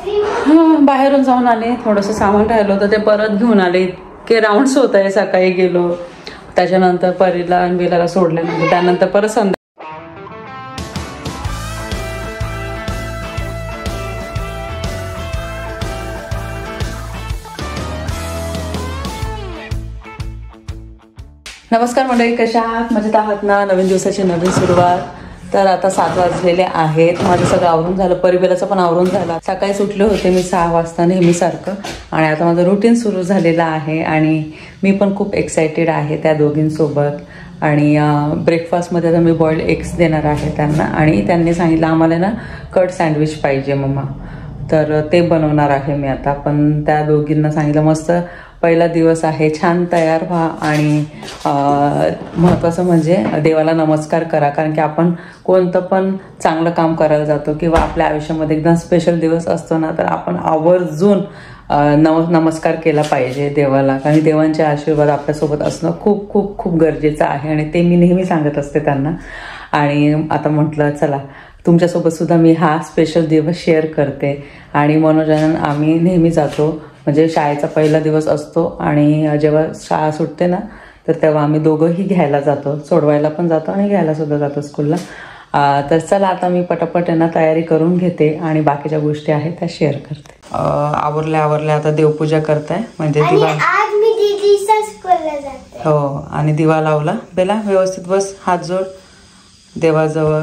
बाहेरून जाऊन आले, थोडंसं सामान राहिलं होतं ते परत घेऊन आले. इतके राऊंड्स होत आहे. सकाळी गेलो, त्याच्यानंतर परीला आणि बेलाला सोडल्यानंतर त्यानंतर परत संध्याकाळी. नमस्कार मंडळी, कशा आहात? मजेत आहात ना? नवीन दिवसाची नवीन सुरुवात. तर आता 7 वाजलेले आहेत. माझं सगळं आवरून झालं, परिबेलाचं पण आवरून झालं. सकाळी सुटले होते मी 6 वाजता नेहमीसारखं, आणि आता माझं रुटीन सुरू झालेलं आहे आणि मी पण खूप एक्सायटेड आहे त्या दोघींसोबत. आणि ब्रेकफास्टमध्ये आता मी बॉइल्ड एग्स देणार आहे त्यांना, आणि त्यांनी सांगितलं आम्हाला ना कट सँडविच पाहिजे मम्मा, तर ते बनवणार आहे मी आता. पण त्या दोघींना सांगितलं मस्त पहिला दिवस आहे, छान तयार व्हा आणि महत्त्वाचं म्हणजे देवाला नमस्कार करा. कारण की आपण कोणतं पण चांगलं काम करायला जातो किंवा आपल्या आयुष्यामध्ये एकदम स्पेशल दिवस असतो ना, तर आपण आवर्जून नमस्कार केला पाहिजे देवाला. कारण देवांचे आशीर्वाद आपल्यासोबत असणं खूप खूप खूप गरजेचं आहे, आणि ते मी नेहमी सांगत असते त्यांना. आणि आता म्हटलं चला तुमच्यासोबत सुद्धा मी हा स्पेशल दिवस शेअर करते. आणि मनोरंजन आम्ही नेहमी जातो, म्हणजे शाळेचा पहिला दिवस असतो आणि जेव्हा शाळा सुटते ना, तर तेव्हा आम्ही दोघंही घ्यायला जातो, सोडवायला पण जातो आणि घ्यायला सुद्धा जातो स्कूलला. तर चला आता मी पटापट यांना तयारी करून घेते आणि बाकीच्या गोष्टी आहेत त्या शेअर करते. आवरल्या आता देवपूजा करताय, म्हणजे दिवा. आज मी दीदीच्या स्कूलला जाते. हो, आणि दिवा लावला. बेला व्यवस्थित बस, हात जोड देवाजवळ.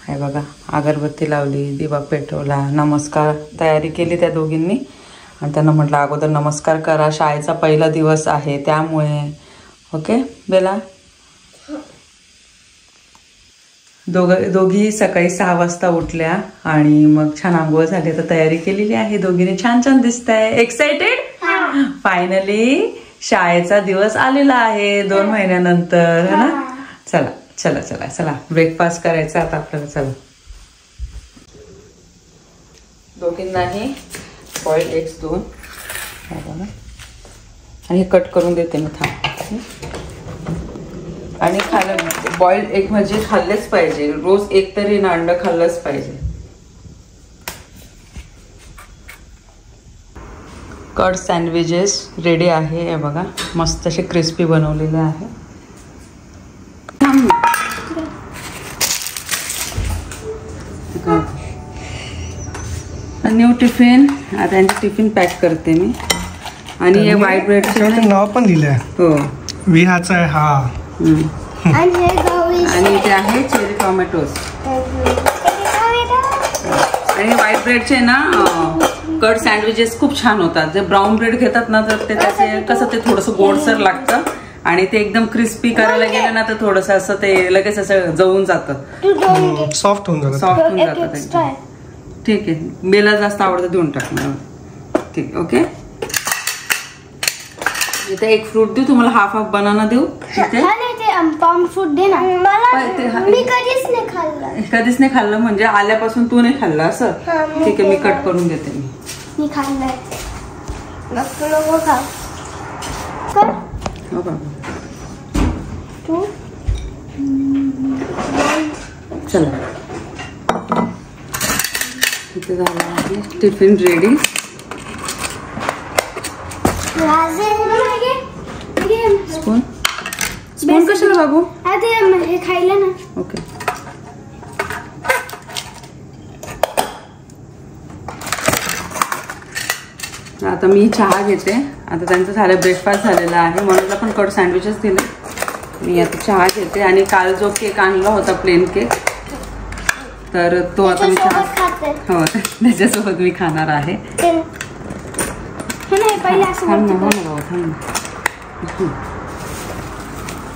हे बघा, अगरबत्ती लावली, दिवा पेटवला, नमस्कार तयारी केली त्या दोघींनी. आणि त्यांना म्हटलं अगोदर नमस्कार करा, शाळेचा पहिला दिवस आहे त्यामुळे. ओके बेला? दोघी सकाळी 6 वाजता उठल्या आणि मग छान आंघोळ झाली, तर तयारी केलेली आहे दोघींनी. छान छान दिसत आहे. एक्साइटेड? फायनली शाळेचा दिवस आलेला आहे 2 महिन्यानंतर, है ना? चला चला चला चला ब्रेकफास्ट करायचा आता आपल्याला. चला दोघींनाही बॉइल्ड एग्स 2 आणि हे कट करून देते मी. थांब. आणि खाल्लं बॉइल्ड एग म्हणजे खाल्लेच पाहिजे, रोज एक तरी ना अंड खाल्लंच पाहिजे. कट सँडविचेस रेडी आहे. हे बघा मस्त असे क्रिस्पी बनवलेले आहे. न्यू टिफिन, आता त्यांचे टिफिन पॅक करते मी. आणि हे व्हाईट ब्रेडचे नाव पण दिलंय. हो, विहाचा आहे हा. आणि ते आहे चेरी टोमॅटोज. आणि व्हाईट ब्रेडचे ना कट सँडविचेस खूप छान होतात. जे ब्राऊन ब्रेड घेतात ना, तर ते त्याचे कसं ते थोडंसं गोडसर लागतं, आणि ते एकदम क्रिस्पी करायला गेलं ना तर थोडंसं असं ते लगेच असं जळून जातं, सॉफ्ट होऊन जातं. ठीक आहे, बेला जास्त आवडतं देऊन टाक मला. ठीक, ओके. इथे एक फ्रूट देऊ तुम्हाला, हाफ बनाना देऊ. पाम फ्रूट दे ना. मी कधीच नाही खाल्लं, म्हणजे आल्यापासून तू नाही खाल्लं असं? ठीक आहे, मी कट करून देते. मी खाल्लंय. हो का? चला इथे झालं आहे टिफिन रेडी. स्पून स्पून कशाला बाबू? हे खायला ना. ओके. आता मी चहा घेते. आता त्यांचं झालं, ब्रेकफास्ट झालेला आहे, म्हणून पण कट सँडविचेस दिले. मी आता चहा घेते. आणि काल जो केक आणला होता प्लेन केक, तर तो आता मी चहा, हो त्याच्यासोबत मी खाणार आहे.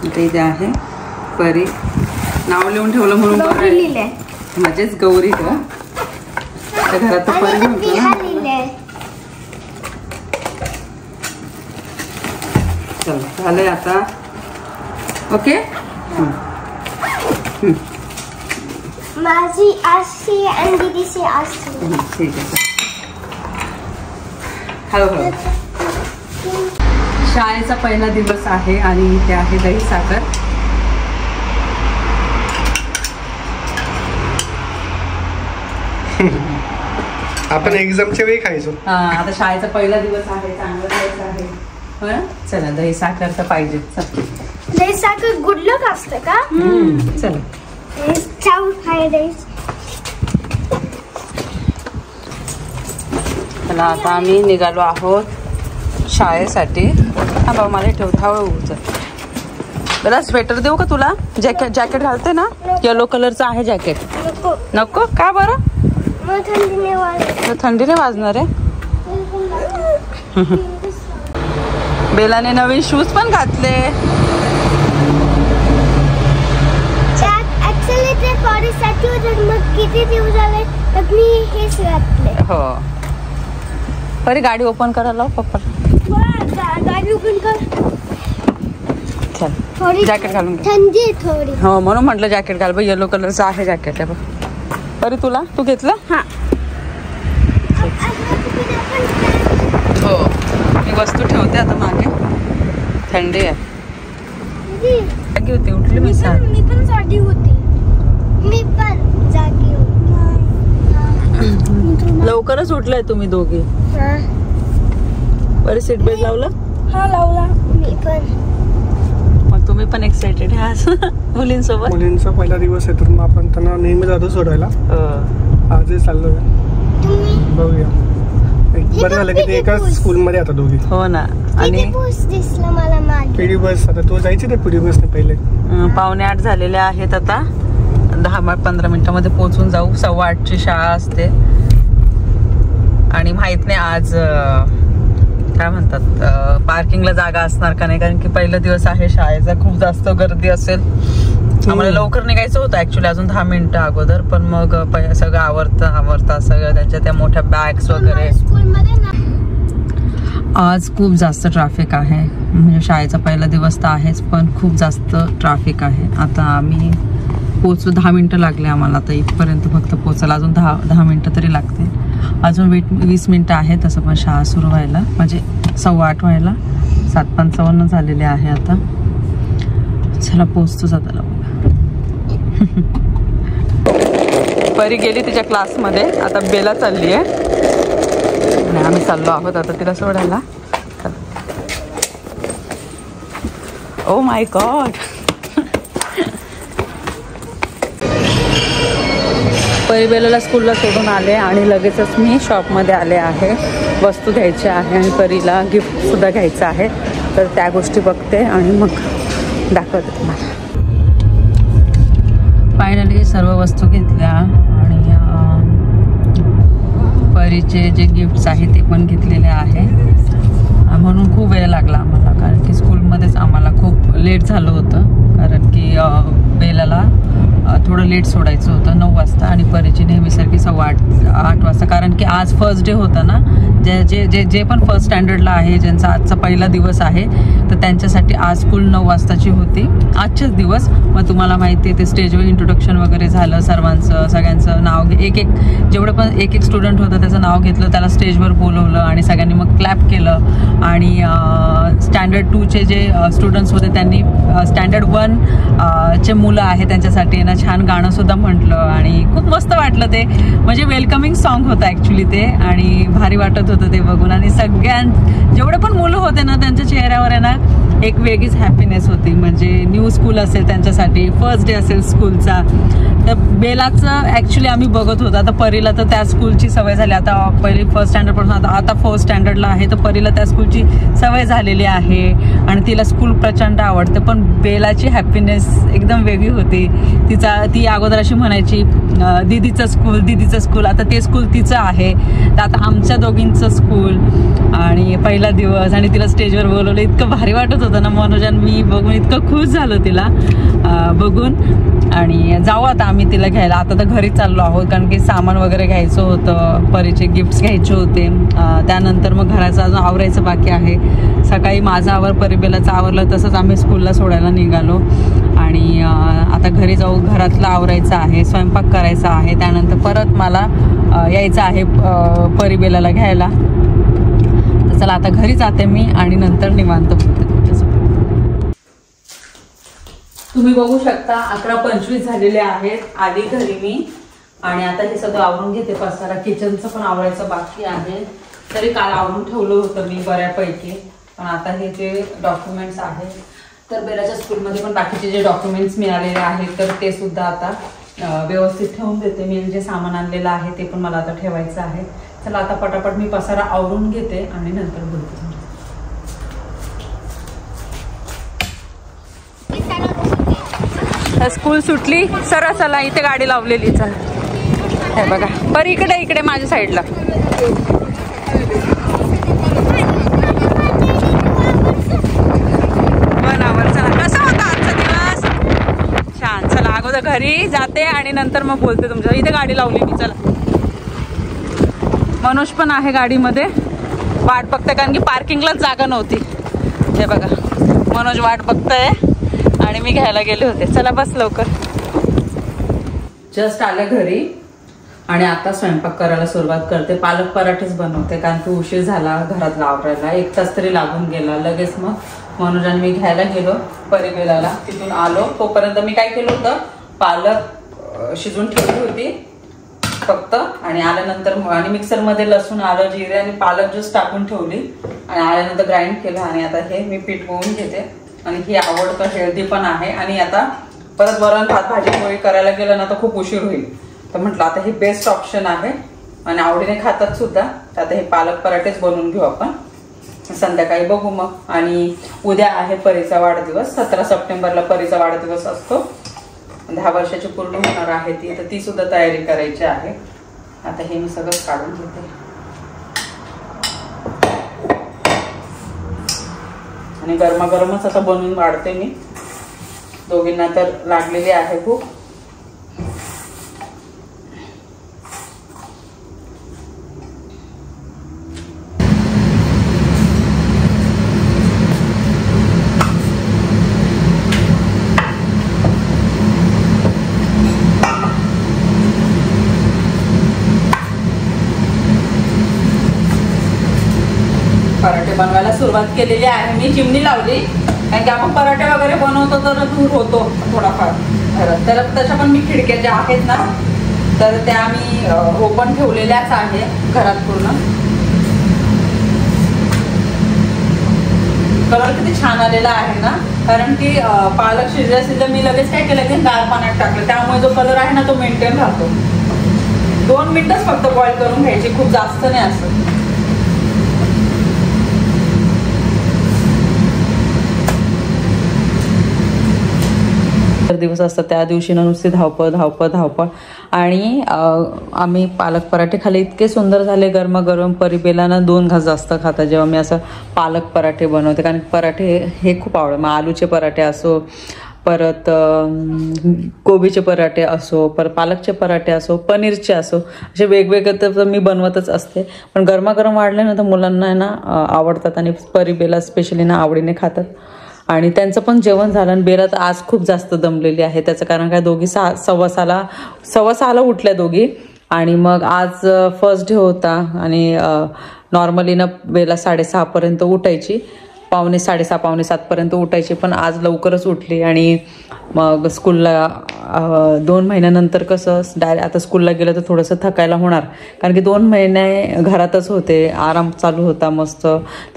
आता इथे आहे परी, नाव लिहून ठेवलं म्हणून म्हणजेच गौरी ग. घरात तर परी म्हणतो ना. चला झालंय आता. ओके. माझी आशी आणि दीदीची आशी. ठीक आहे. हळूहळू. शाळेचा पहिला दिवस आहे आणि इथे आहे दही साखर. आपण एक्झामच्या वेळी खायचो. हा आता शाळेचा पहिला दिवस आहे, चांगला दिवस आहे. हो ना? चला दही साखर तर पाहिजे. दही साखर गुड लक असतं का? चला चाऊ फ्राईड राईस. चला आता आम्ही निघालो आहोत शाळेसाठी. हा बाबा मला ठेवत हळू चल. दादा स्वेटर देऊ का तुला? जॅकेट घालते ना, येलो कलरचं आहे जॅकेट. नको. नको का बरं? मग थंडीने वाजते. थंडीने वाजणार आहे. बेलाने नवीन शूज पण घातले. ऍक्च्युअली ते फॉरेस्टसाठी होते, मग किती दिवस झाले तर मी हेच घातले. हो बरी गाडी ओपन करायला लाव पप्पा. गाडी ओपन कर. चल थोडी जॅकेट घालून घे. थंडी आहे थोडी. हो म्हणून म्हटलं जॅकेट घाल. येलो कलरचं आहे जॅकेट आहे बघ. बरी तुला तू घेतलं? हा. हो मी वस्तू ठेवते आता मागे. थंडी आहे. जागी होती उठली मी साडी. मी पण जागी होती. मी पण जागी होती. लवकरच उठलाय तुम्ही दोघे. बरं सीट बेल्ट लावलं? हा लावला. मी पण. मग तुम्ही पण एक्साइटेड आहे आज मुलींसोबत? मुलींचा पहिला दिवस आहे तर मग आपण त्यांना नेहमी जातो सोडायला. आजही चाललोय. बघूया. बरं झालं की ते एकाच स्कूलमध्ये आता दोघी. हो ना. आणि दिसलं मला मागे. पिढी बस आता तो जायची ते पिढी बसने पहिले. 7:45 झालेले आहेत. आता 10-15 मिनिटांमध्ये पोहोचून जाऊ. 8:15ची शाळा असते. आणि माहित नाही आज काय म्हणतात पार्किंगला जागा असणार का नाही, कारण की पहिला दिवस आहे शाळेचा. खूप जास्त गर्दी असेल. आम्हाला लवकर निघायचं होतं ऍक्च्युली, अजून 10 मिनिटं अगोदर. पण मग सगळं आवरता सगळं त्यांच्या त्या मोठ्या बॅग्स वगैरे. आज खूप जास्त ट्रॅफिक आहे. म्हणजे शाळेचा पहिला दिवस तर आहेच, पण खूप जास्त ट्रॅफिक आहे. आता आम्ही पोचू 10 मिनिटं लागले आम्हाला आता इथपर्यंत फक्त पोचायला. अजून 10 मिनिटं तरी लागते. अजून 20 मिनिटं आहे तसं पण शाळा सुरू व्हायला, म्हणजे 8:15 व्हायला. 7:55 झालेले आहे आता. चला पोचतोच आता लवकर. परी गेली तिच्या क्लासमध्ये. आता बेला चालली आहे आणि आम्ही चाललो आहोत आता तिला सोडायला. Oh my God. परी बेलाला स्कूलला सोडून आले आणि लगेचच मी शॉपमध्ये आले आहे. वस्तू घ्यायची आहे आणि परीला गिफ्टसुद्धा घ्यायचं आहे. तर त्या गोष्टी बघते आणि मग दाखवते तुम्हाला. फायनली सर्व वस्तू घेतल्या आणि परीचे जे गिफ्ट्स आहेत ते पण घेतलेले आहे. म्हणून खूप वेळ लागला आम्हाला, कारण की स्कूलमध्येच आम्हाला खूप लेट झालं होतं. कारण की बेलाला थोडं लेट सोडायचं होतं 9 वाजता आणि परीची नेहमीसारखी 8:15 वाजता. कारण की आज फर्स्ट डे होता ना. जे पण फर्स्ट स्टँडर्डला आहे, ज्यांचा आजचा पहिला दिवस आहे, तर त्यांच्यासाठी आज स्कूल 9 वाजताची होती. आजचेच दिवस. मग तुम्हाला माहिती आहे ते स्टेजवर इंट्रोडक्शन वगैरे झालं सर्वांचं. सगळ्यांचं नाव जेवढं पण एक स्टुडंट होतं त्याचं नाव घेतलं, त्याला स्टेजवर बोलवलं आणि सगळ्यांनी मग क्लॅप केलं. आणि स्टँडर्ड 2चे जे स्टुडंट्स होते त्यांनी स्टँडर्ड 1 चे मुलं आहे त्यांच्यासाठी ना छान गाणं सुद्धा म्हटलं आणि खूप मस्त वाटलं ते. म्हणजे वेलकमिंग सॉन्ग होतं ॲक्च्युली ते आणि भारी वाटत होतं ते बघून. आणि जेवढे पण मुलं होते ना त्यांच्या चेहऱ्यावर आहे ना एक वेगळीच हॅपीनेस होती. म्हणजे न्यू स्कूल असेल त्यांच्यासाठी, फर्स्ट डे असेल स्कूलचा. तर बेलाचं ॲक्च्युली आम्ही बघत होतो. आता परीला तर त्या स्कूलची सवय झाली. आता पहिली फर्स्ट स्टँडर्डपासून आता 4th स्टँडर्डला आहे, तर परीला त्या स्कूलची सवय झालेली आहे आणि तिला स्कूल प्रचंड आवडते. पण बेलाची हॅपीनेस एकदम वेगळी होती. ती अगोदर अशी म्हणायची दीदीचं स्कूल. आता ते स्कूल तिचं आहे. तर आता आमच्या दोघींचं स्कूल आणि पहिला दिवस आणि तिला स्टेजवर बोलवलं. इतकं भारी वाटत होतं ना. मनोजन मी बघून इतकं खुश झालं तिला बघून. आणि जाऊ आता आम्ही तिला घ्यायला. आता तर घरी चाललो आहोत, कारण की सामान वगैरे घ्यायचं होतं, परीचे गिफ्ट्स घ्यायचे होते. त्यानंतर मग घराचं अजून आवरायचं बाकी आहे. सकाळी माझं परिबेलाचं आवरलं, तसंच आम्ही स्कूलला सोडायला निघालो. आणि आता घरी जाऊ, घरातलं आवरायचं आहे, स्वयंपाक करायचा आहे. त्यानंतर परत मला यायचं आहे परिबेलाला घ्यायला. तर चला आता घरी जाते मी आणि नंतर निवांत बोलते तुमच्यासोबत. तुम्ही बघू शकता 11:25 झालेले आहेत. आली घरी मी आणि आता हे सगळं आवरून घेते. पसारा किचनचं पण आवरायचं बाकी आहे. तरी काल आवरून ठेवलं होतं मी बऱ्यापैकी. पण आता हे जे डॉक्युमेंट्स आहेत तर बेलाच्या स्कूलमध्ये पण बाकीचे जे डॉक्युमेंट्स मिळालेले आहेत तर ते सुद्धा आता व्यवस्थित ठेवून देते. मी जे सामान आणलेलं आहे ते पण मला आता ठेवायचं आहे. चला आता पटापट मी पसारा आवरून घेते आणि नंतर बोलते. स्कूल सुटली. सरळ चला, इथे गाडी लावलेली. चल हे बघा, बरं इकडे माझ्या साईडला. बरोबर. चला, कसा होता आजचा दिवस? छान. चला अगोदर घरी जाते आणि नंतर मग बोलते तुमच्या. इथे गाडी लावली मी. चला, मनोज पण आहे गाडीमध्ये, वाट बघते कारण की पार्किंगलाच जागा नव्हती. हे बघा मनोज वाट बघताय आणि मी घ्यायला गेले होते. चला बस लवकर. जस्ट आले घरी आणि आता स्वयंपाक करायला सुरुवात करते. पालक पराठेच बनवते कारण की उशीर झाला घरात आवरायला. 1 तास तरी लागून गेला. लगेच मग मनोज आणि मी घ्यायला गेलो परिबेलाला. तिथून आलो तोपर्यंत मी काय केलं होतं, पालक शिजून ठेवली होती फक्त. आणि आल्यानंतर आणि मिक्सरमध्ये लसूण, आलं, जिरे आणि पालक जस्ट टाकून ठेवली आणि आल्यानंतर ग्राइंड केलं. आणि आता हे मी पीठ मळून घेते. आणि ही आवडतं, हेल्दी पण आहे. आणि आता परत वरण भात भाजी पोळी करायला गेलं ना तर खूप उशीर होईल. तर म्हटलं आता हे बेस्ट ऑप्शन आहे आणि आवडीने खातात सुद्धा. तर आता हे पालक पराठेच बनवून घेऊ आपण. संध्याकाळी बघू मग. आणि उद्या आहे परीचा वाढदिवस. 17 सप्टेंबरला परीचा वाढदिवस असतो. 10 वर्षाची पूर्ण होणार आहे ती. तर ती सुद्धा तयारी करायची आहे. आता हे मी सगळं काढून घेते. आणि गरमागरमच आता बनवून वाढते मी. दोघींना तर लागलेली आहे खूप. पराठे बनवायला सुरुवात केलेली आहे मी. चिमणी लावली कारण की आपण पराठे वगैरे बनवतो तर दूर होतो थोडाफार घरात. तर तशा पण मी खिडक्या ज्या आहेत ना तर त्या मी ओपन ठेवलेल्याच आहे घरात पूर्ण. कलर किती छान आलेला आहे ना. कारण की पालक शिजल्या मी लगेच काय केलं की गार पाण्यात टाकलं. त्यामुळे जो कलर आहे ना तो मेंटेन राहतो. 2 मिनिटच फक्त बॉईल करून घ्यायची, खूप जास्त नाही असं. दिवस असतात त्या दिवशी ना नुसती धावपळ. आणि आम्ही पालक पराठे खाल्ले, इतके सुंदर झाले गरमागरम. परिबेला ना 2 घास जास्त खातात जेव्हा मी असं पालक पराठे बनवते. कारण पराठे हे खूप आवडतं. मग आलूचे पराठे असो, परत कोबीचे पराठे असो, परत पालकचे पराठे असो, पनीरचे असो, असे वेगवेगळे तर मी बनवतच असते. पण गरमागरम वाढले ना तर मुलांना ना आवडतात आणि परिबेला स्पेशली ना आवडीने खातात. आणि त्यांचं पण जेवण झालं. आणि बेला तर आज खूप जास्त दमलेली आहे. त्याचं कारण काय, दोघी 6:15 उठल्या दोघी. आणि मग आज फर्स्ट डे होता आणि नॉर्मली ना बेला 6:30 पर्यंत उठायची. 6:30 7:45 पर्यंत उठायची. पण आज लवकरच उठली. आणि मग स्कूलला 2 महिन्यानंतर कसं आता स्कूलला गेलं तर थोडंसं थकायला होणार. कारण की 2 महिने घरातच होते, आराम चालू होता मस्त.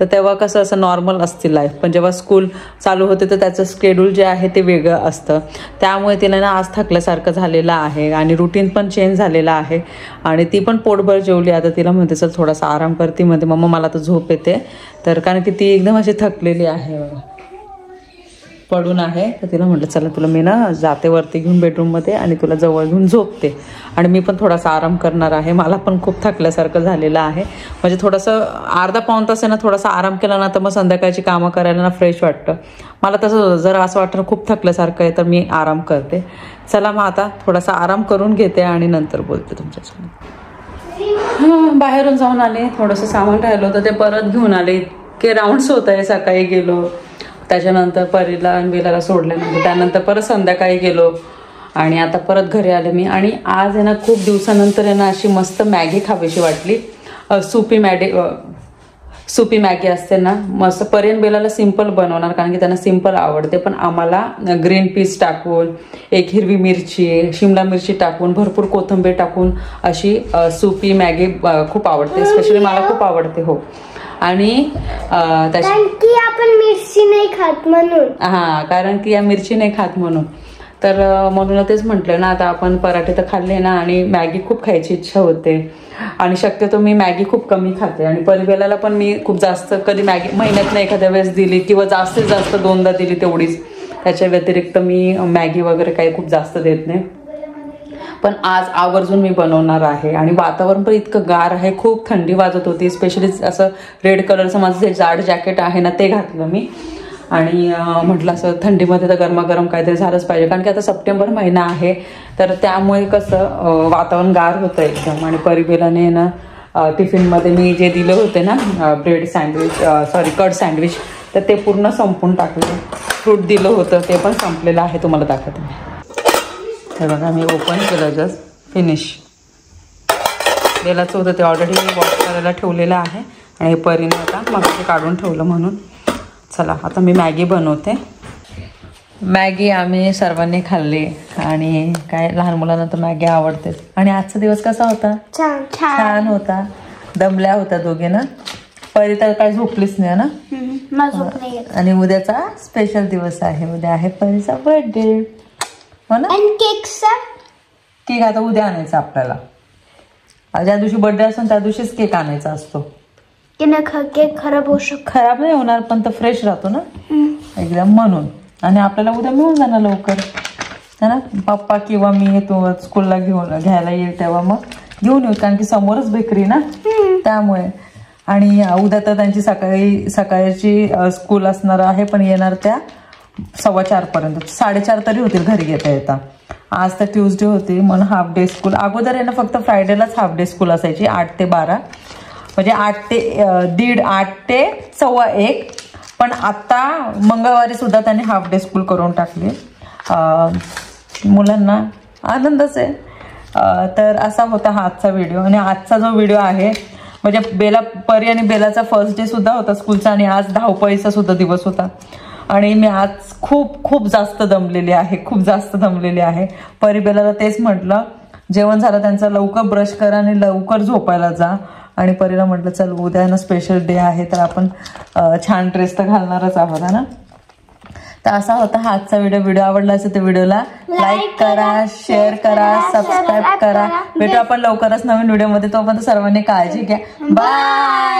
तर तेव्हा कसं असं नॉर्मल असते लाईफ. पण जेव्हा स्कूल चालू होते तर त्याचं शेड्यूल जे आहे ते वेगळं असतं. त्यामुळे तिला ना आज थकल्यासारखं झालेलं आहे आणि रुटीन पण चेंज झालेलं आहे. आणि ती पण पोटभर जेवली. आता तिला म्हणते चल थोडासा आराम करते. म्हणते मम्मा मला तर झोप येते. तर कारण की ती एकदम अशी थकलेली आहे, पडून आहे. तर तिला म्हटलं चला तुला मी ना जाते वरती घेऊन बेडरूममध्ये आणि तुला जवळ घेऊन झोपते. आणि मी पण थोडासा आराम करणार आहे. मला पण खूप थकल्यासारखं झालेलं आहे. म्हणजे थोडंसं अर्धा-पाऊण तास आहे ना थोडासा आराम केला ना तर मग संध्याकाळची कामं करायला ना फ्रेश वाटतं. मला तसं जर असं वाटतं खूप थकल्यासारखं आहे तर मी आराम करते. चला मग आता थोडासा आराम करून घेते आणि नंतर बोलते तुमच्यासोबत. बाहेरून जाऊन आले, थोडंसं सामान राहिलं होतं ते परत घेऊन आले. इतके राऊंड्स होत आहे. सकाळी गेलो, त्याच्यानंतर परीला आणि बेलाला सोडल्यानंतर त्यानंतर परत संध्याकाळी गेलो आणि आता परत घरी आले मी. आणि आज आहे ना खूप दिवसानंतर आहे ना अशी मस्त मॅगी खावीशी वाटली. सुपी मॅगी असते ना, मस्त परियन बेलाला सिंपल बनवणार कारण की त्यांना सिंपल आवडते, पण आम्हाला ग्रीन पीस टाकून, एक हिरवी मिरची, शिमला मिरची टाकून, भरपूर कोथिंबीर टाकून अशी सुपी मॅगी खूप आवडते. स्पेशली मला खूप आवडते. हो. आणि कारण की आपण मिरची नाही खात म्हणून. हा, कारण की या मिरची नाही खात म्हणून. तर म्हणून तेच म्हटलं ना, आता आपण पराठे तर खाल्ले ना आणि मॅगी खूप खायची इच्छा होते आणि शक्यतो मी मॅगी खूप कमी खाते आणि परिबेलाला पण मी खूप जास्त कधी मॅगी महिन्यात नाही एखाद्या वेळेस दिली किंवा जास्तीत जास्त 2दा दिली तेवढीच. त्याच्या व्यतिरिक्त मी मॅगी वगैरे काही खूप जास्त देत नाही. पण आज आवर्जून मी बनवणार आहे आणि वातावरण पण इतकं गार आहे, खूप थंडी वाजत होती. स्पेशली असं रेड कलरचं माझं जे जाड जॅकेट आहे ना ते घातलं मी आणि म्हटलं असं थंडीमध्ये तर गरमागरम काहीतरी झालंच पाहिजे कारण की आता सप्टेंबर महिना आहे. तर त्यामुळे कसं वातावरण गार होतं एकदम. आणि परिबेलाने ना टिफिनमध्ये मी जे दिलं होते ना ब्रेड सँडविच कट सँडविच, तर ते पूर्ण संपून टाकलं. फ्रूट दिलं होतं ते पण संपलेलं आहे, तुम्हाला दाखवते मी. हे बघा मी ओपन केलं, जस्ट फिनिश. बेलाचं होतं ते ऑलरेडी वॉश करायला ठेवलेलं आहे आणि हे परीने आता मग ते काढून ठेवलं म्हणून. चला आता मी मॅगी बनवते. मॅगी आम्ही सर्वांनी खाल्ली आणि काय लहान मुलांना तर मॅगी आवडते. आणि आजचा दिवस कसा होता? छान होता. दमल्या होत्या दोघे ना. परी तर काय झोपलीच नाही ना. आणि उद्याचा स्पेशल दिवस आहे. उद्या आहे परीचा बर्थडे. हो ना. केक आता उद्या आणायचा आपल्याला. ज्या दिवशी बर्थडे असतो त्या दिवशीच केक आणायचा असतो. केक खराब होऊ शकतो. खराब नाही होणार पण तो फ्रेश राहतो ना एकदम, म्हणून. आणि आपल्याला उद्या मिळून जाणार लवकर है ना. पप्पा किंवा मी येतो स्कूलला घ्यायला येईल तेव्हा मग घेऊन येऊ कारण की समोरच बेकरी ना, त्यामुळे. आणि उद्या तर त्यांची सकाळची स्कूल असणार आहे, पण येणार त्या 4:15 पर्यंत. 4:30 तरी होतील घरी येता. आज तर ट्यूजडे होती म्हणून हाफ डे स्कूल. अगोदर आहे ना फक्त फ्रायडेलाच हाफ डे स्कूल असायची 8 ते 12, म्हणजे 8 ते 1:15. पण आता मंगळवारी सुद्धा त्यांनी हाफ डे स्कूल करून टाकली. मुलांना आनंदच आहे. तर असा होता हा आजचा व्हिडिओ. आणि आजचा जो व्हिडिओ आहे म्हणजे परी आणि बेलाचा फर्स्ट डे सुद्धा होता स्कूलचा आणि आज धावपळीचा सुद्धा दिवस होता. आणि मी आज खूप जास्त दमलेली आहे. परी बेलाला तेच म्हटलं, जेवण झालं त्यांचं लवकर ब्रश करा आणि लवकर झोपायला जा. आणि परीला म्हटलं चल उद्या ना स्पेशल डे आहे तर आपण छान ड्रेस तर घालणारच आहोत ना. तर असा होता हा आजचा व्हिडिओ आवडला असेल तर व्हिडिओला लाईक करा, शेअर करा, सबस्क्राईब करा. भेटू आपण लवकरच नवीन व्हिडिओमध्ये. तोपर्यंत सर्वांनी काळजी घ्या. बाय.